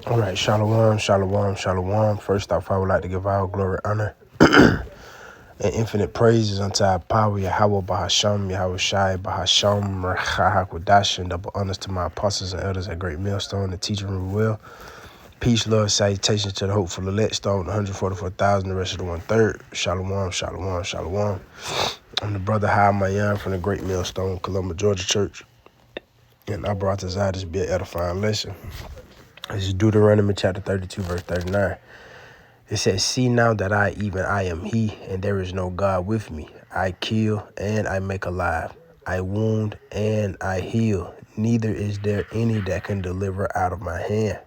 All right, shalom, shalom, shalom. First off, I would like to give all glory, honor, and infinite praises unto our power, Yahweh Bahasham, Yahweh Shai Bahasham, Rahakwadash, and double honors to my apostles and elders at Great Millstone, the teacher room will. Peace, love, salutations to the hopeful elect, stone, 144,000, the rest of the 1/3. Shalom, shalom, shalom. I'm the brother High Mayan from the Great Millstone, Columbia, Georgia Church, and I brought this out to be an edifying lesson. This is Deuteronomy chapter 32, verse 39. It says, see now that I am he, and there is no God with me. I kill and I make alive. I wound and I heal. Neither is there any that can deliver out of my hand.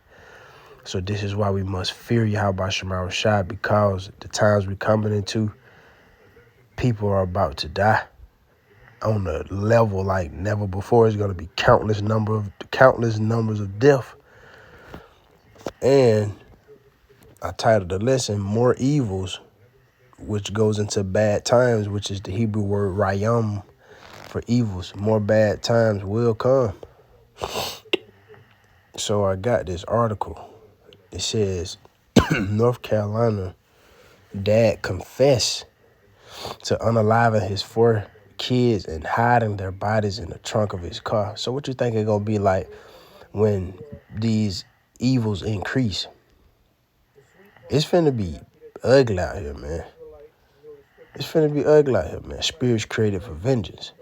So this is why we must fear Yahweh Shema Shai, because the times we're coming into, people are about to die on a level like never before. It's going to be countless numbers of death. And I titled the lesson, More Evils, which goes into bad times, which is the Hebrew word rayam for evils. More bad times will come. So I got this article. It says, North Carolina dad confessed to unaliving his 4 kids and hiding their bodies in the trunk of his car. So what you think it's going to be like when these evils increase? It's finna be ugly out here, man. It's finna be ugly out here, man. Spirits created for vengeance.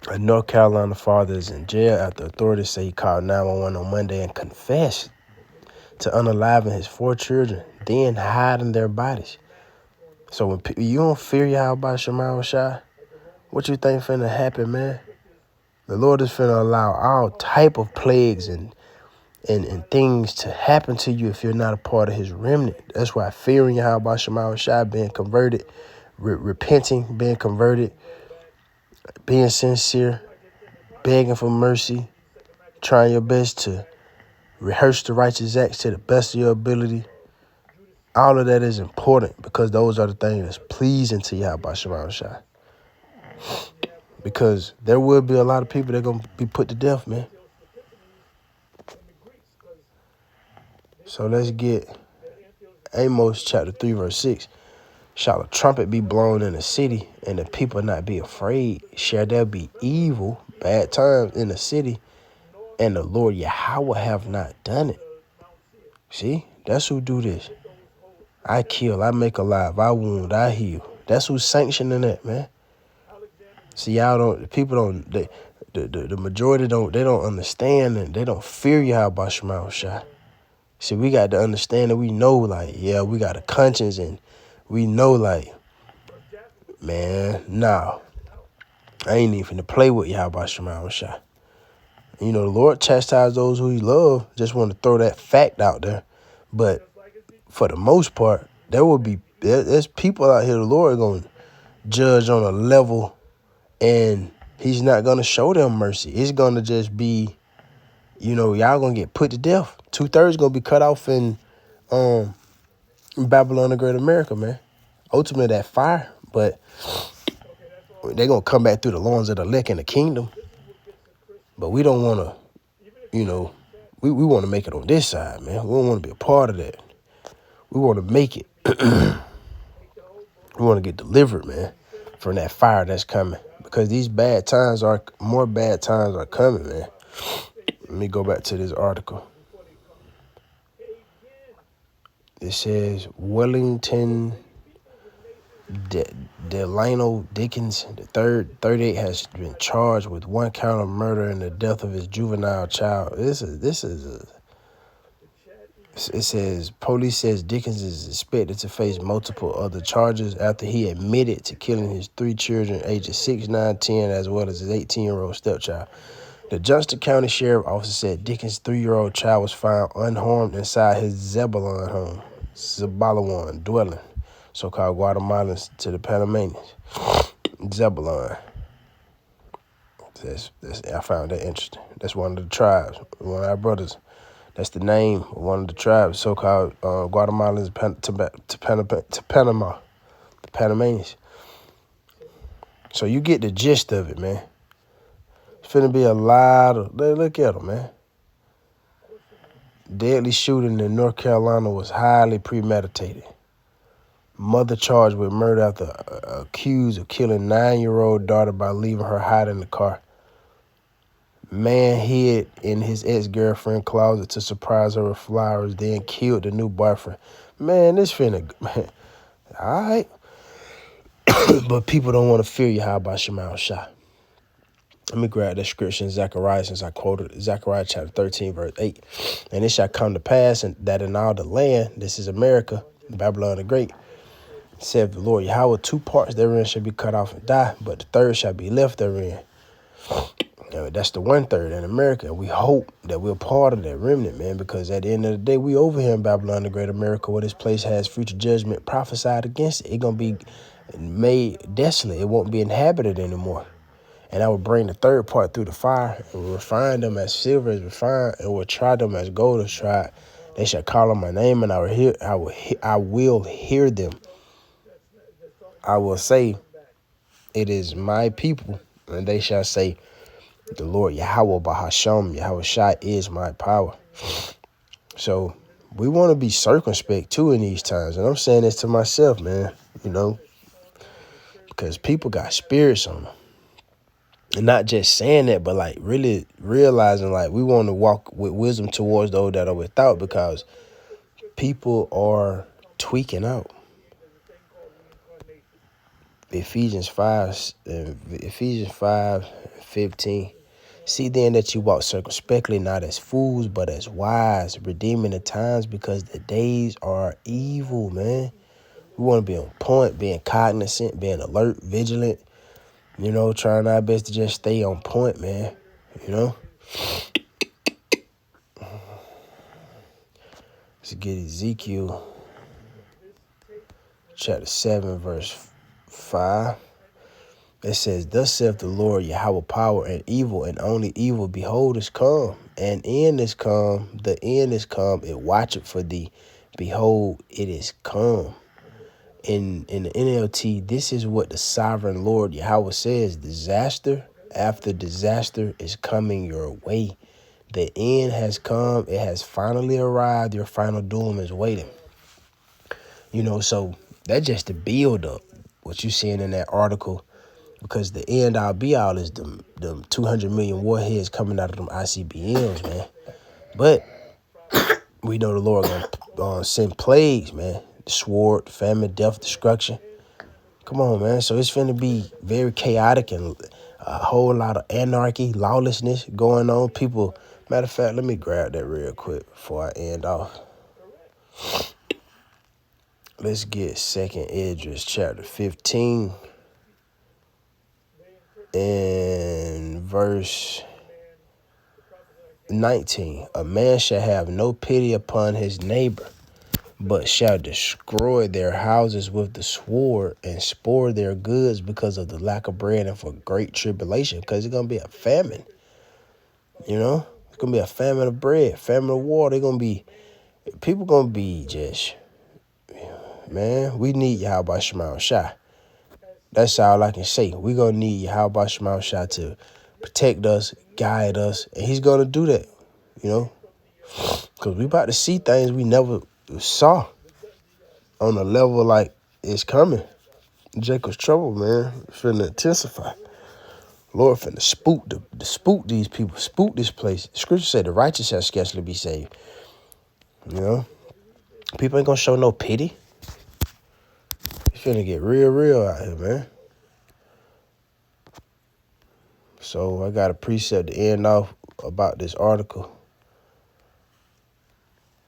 A North Carolina father is in jail after authorities say he called 911 on Monday and confessed to unaliving his 4 children, then hiding their bodies. So when you don't fear Yahweh Shema Shai, what you think finna happen, man? The Lord is finna allow all type of plagues and things to happen to you if you're not a part of his remnant. That's why fearing Yahweh Shema Shai, being converted, repenting, being converted, being sincere, begging for mercy, trying your best to rehearse the righteous acts to the best of your ability. All of that is important because those are the things that's pleasing to Yahweh Shema Shai. Because there will be a lot of people that are going to be put to death, man. So let's get Amos chapter 3, verse 6. Shall a trumpet be blown in the city, and the people not be afraid? Shall there be evil, bad times in the city, and the Lord Yahweh have not done it? See, that's who do this. I kill, I make alive, I wound, I heal. That's who's sanctioning that, man. See, y'all don't, people don't, the majority they don't understand and they don't fear Yahweh Shema Shai. See, we got to understand that we know, like, yeah, we got a conscience and we know, like, man, nah, I ain't even finna play with Yahweh Shema Shai. You know, the Lord chastises those who he loves. Just want to throw that fact out there. But for the most part, there's people out here the Lord going to judge on a level, and he's not going to show them mercy. It's going to just be, you know, y'all going to get put to death. 2/3 going to be cut off in Babylon the Great America, man. Ultimately, that fire. But they're going to come back through the loins of the elect in the kingdom. But we don't want to, you know, we want to make it on this side, man. We don't want to be a part of that. We want to make it. We want to get delivered, man, from that fire that's coming. Because these more bad times are coming, man. Let me go back to this article. It says Wellington Delano Dickens III, 38, has been charged with 1 count of murder and the death of his juvenile child. It says police says Dickens is expected to face multiple other charges after he admitted to killing his 3 children, ages 6, 9, 10, as well as his 18-year-old stepchild. The Johnston County Sheriff Office said Dickens' 3-year-old child was found unharmed inside his Zebulon dwelling, so-called Guatemalans to the Panamanians. Zebulon. I found that interesting. That's one of the tribes, one of our brothers. That's the name of one of the tribes, so-called Guatemalans to Panama, the Panamanians. So you get the gist of it, man. It's finna be a lot of, look at them, man. Deadly shooting in North Carolina was highly premeditated. Mother charged with murder after accused of killing 9-year-old daughter by leaving her hide in the car. Man hid in his ex-girlfriend's closet to surprise her with flowers, then killed the new boyfriend. Man, this finna... Man, all right. But people don't want to fear Yahweh Shema Shah. Let me grab that scripture in Zechariah, since I quoted Zechariah chapter 13, verse 8. And it shall come to pass that in all the land, this is America, Babylon the Great, saith the Lord Yahweh, 2 parts therein shall be cut off and die, but the third shall be left therein. That's the 1/3 in America. We hope that we're part of that remnant, man, because at the end of the day, we over here in Babylon the Great America, where this place has future judgment prophesied against it. It's going to be made desolate. It won't be inhabited anymore. And I will bring the third part through the fire, and will refine them as silver is refined, and will try them as gold is tried. They shall call on my name, and I will hear them. I will say, it is my people, and they shall say, the Lord Yahweh Bahasham, Yahweh Shai is my power. So we want to be circumspect too in these times. And I'm saying this to myself, man, because people got spirits on them. And not just saying that, but like really realizing like we want to walk with wisdom towards those that are without, because people are tweaking out. Ephesians 5:15. See then that you walk circumspectly, not as fools, but as wise, redeeming the times, because the days are evil, man. We want to be on point, being cognizant, being alert, vigilant, trying our best to just stay on point, man, Let's get Ezekiel chapter 7, verse 5. It says, thus saith the Lord Yahweh, power and evil, and only evil, behold, is come. And end is come, the end is come, it watcheth for thee. Behold, it is come. In the NLT, this is what the sovereign Lord Yahweh says. Disaster after disaster is coming your way. The end has come. It has finally arrived. Your final doom is waiting. So that's just the build up, what you seeing in that article. Because the end all be all is them 200 million warheads coming out of them ICBMs, man. But we know the Lord gonna send plagues, man. The sword, famine, death, destruction. Come on, man. So it's finna be very chaotic and a whole lot of anarchy, lawlessness going on. People, matter of fact, let me grab that real quick before I end off. Let's get 2nd Esdras chapter 15. In verse 19, a man shall have no pity upon his neighbor, but shall destroy their houses with the sword and spoil their goods because of the lack of bread and for great tribulation, because it's going to be a famine. It's going to be a famine of bread, famine of water. People going to be just, man, we need Yahweh Shema Shai. That's all I can say. We're going to need Yahweh Shema Shai to protect us, guide us, and he's going to do that, because we about to see things we never saw on a level like it's coming. Jacob's trouble, man, finna intensify. Lord finna spook these people, spook this place. The scripture said the righteous shall scarcely be saved. People ain't gonna show no pity. It's finna get real out here, man. So I got a precept to end off about this article.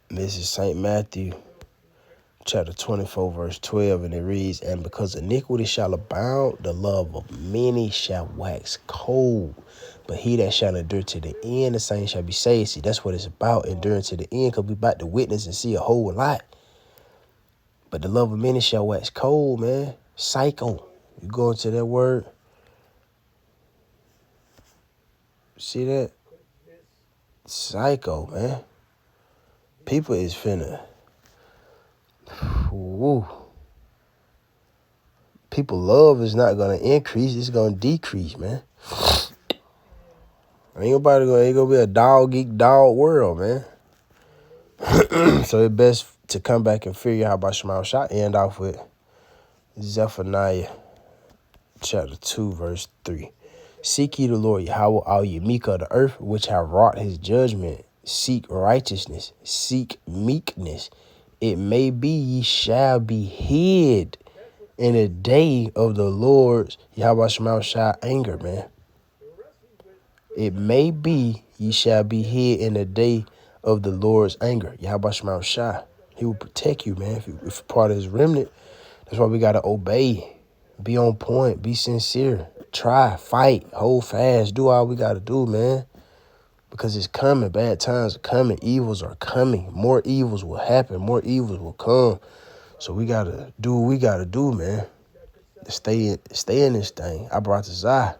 This is St. Matthew chapter 24, verse 12, and it reads, and because iniquity shall abound, the love of many shall wax cold. But he that shall endure to the end, the same shall be saved. See, that's what it's about, enduring to the end, because we about to witness and see a whole lot. But the love of many shall wax cold, man. Psycho. You go into that word. See that? Psycho, man. People is finna. Woo. People love is not gonna increase, it's gonna decrease, man. Ain't gonna be a dog eat dog world, man. So it's best to come back and figure out about Shema Shah. End off with Zephaniah chapter 2, verse 3. Seek ye the Lord Yahweh, all ye meek of the earth, which have wrought his judgment. Seek righteousness, seek meekness. It may be ye shall be hid in the day of the Lord's Yahweh Shema Shah anger, man. It may be ye shall be hid in the day of the Lord's anger. Yahweh Shema Shah. He will protect you, man. If you're part of his remnant, that's why we got to obey. Be on point. Be sincere. Try, fight, hold fast. Do all we got to do, man. Because it's coming. Bad times are coming. Evils are coming. More evils will happen. More evils will come. So we got to do what we got to do, man. Stay in this thing. I brought the Zah.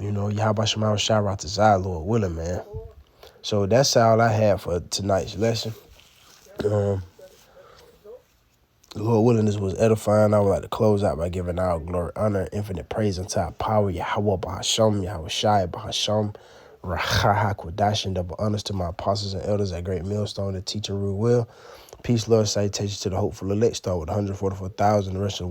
You know, Yahweh Shema Shah brought the Zah, Lord willing, man. So that's all I have for tonight's lesson. Lord willing, this was edifying. I would like to close out by giving all glory, honor, and infinite praise unto our power, Yahweh Bahasham, Yahweh Shai Bahasham, Raha Kwadash, and double honors to my apostles and elders at Great Millstone, the teacher rule well. Peace, love, salutations to the hopeful elect star with 144,000, the rest of the